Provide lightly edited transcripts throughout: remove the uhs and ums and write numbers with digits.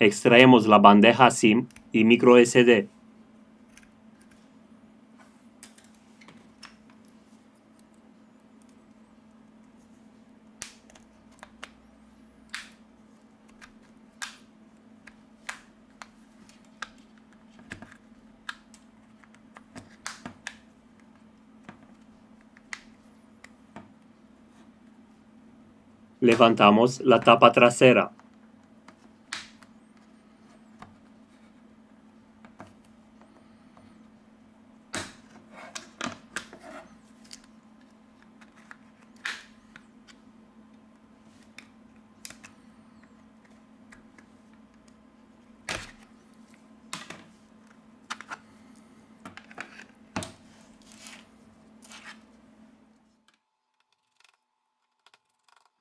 Extraemos la bandeja SIM y micro SD. Levantamos la tapa trasera.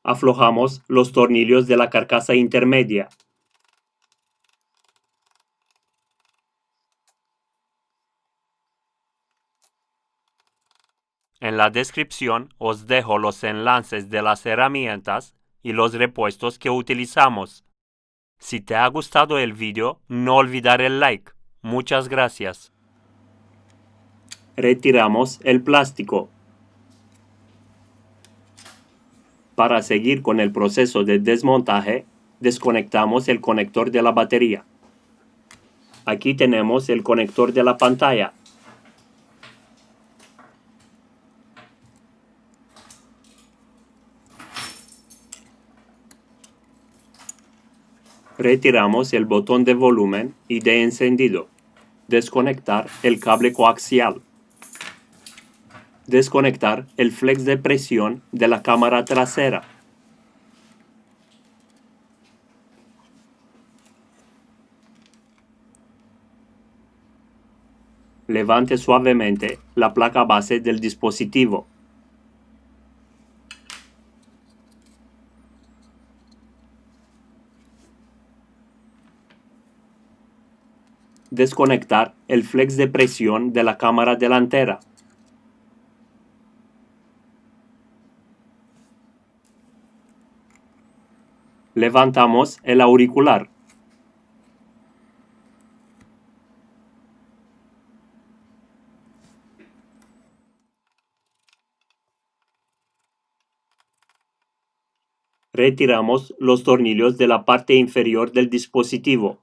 Aflojamos los tornillos de la carcasa intermedia. En la descripción os dejo los enlaces de las herramientas y los repuestos que utilizamos. Si te ha gustado el vídeo, no olvidar el like. Muchas gracias. Retiramos el plástico. Para seguir con el proceso de desmontaje, desconectamos el conector de la batería. Aquí tenemos el conector de la pantalla. Retiramos el botón de volumen y de encendido. Desconectar el cable coaxial. Desconectar el flex de presión de la cámara trasera. Levante suavemente la placa base del dispositivo. Desconectar el flex de presión de la cámara delantera. Levantamos el auricular. Retiramos los tornillos de la parte inferior del dispositivo.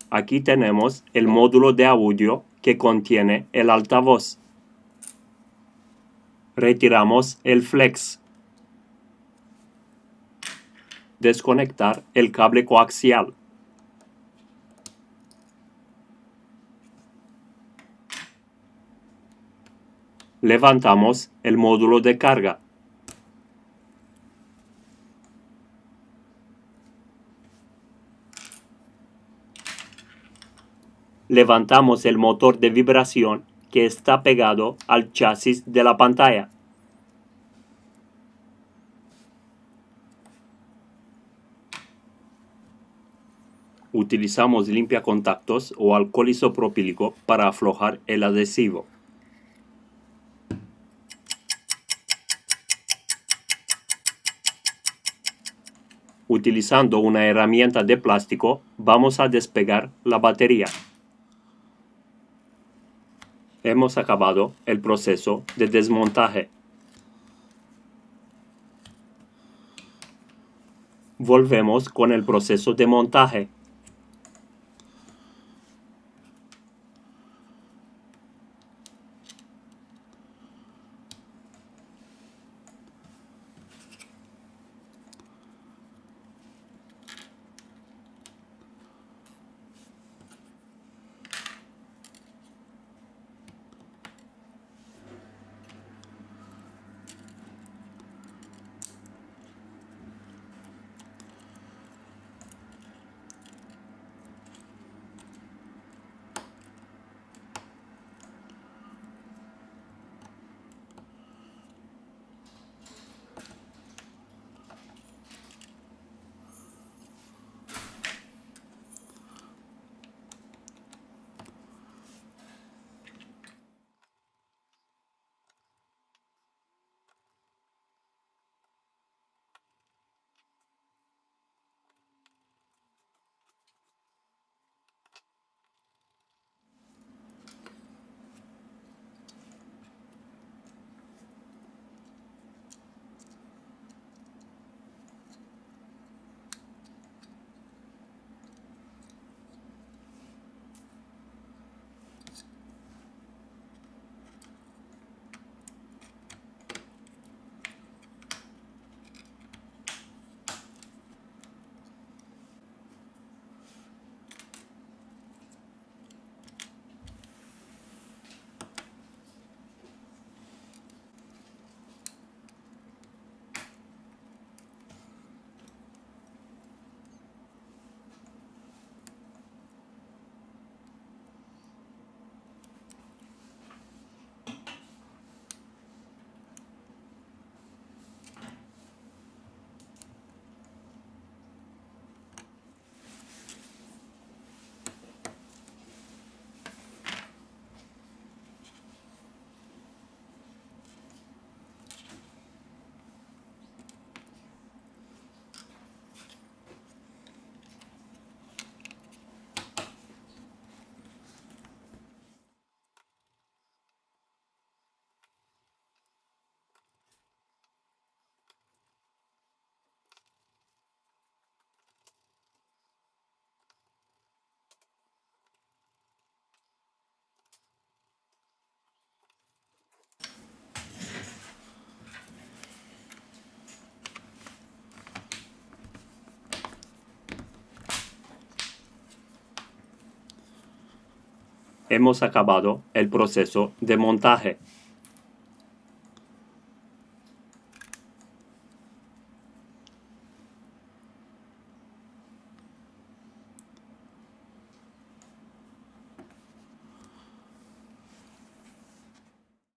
Aquí tenemos el módulo de audio que contiene el altavoz. Retiramos el flex. Desconectar el cable coaxial. Levantamos el módulo de carga. Levantamos el motor de vibración que está pegado al chasis de la pantalla. Utilizamos limpiacontactos o alcohol isopropílico para aflojar el adhesivo. Utilizando una herramienta de plástico, vamos a despegar la batería. Hemos acabado el proceso de desmontaje. Volvemos con el proceso de montaje. hemos acabado el proceso de montaje.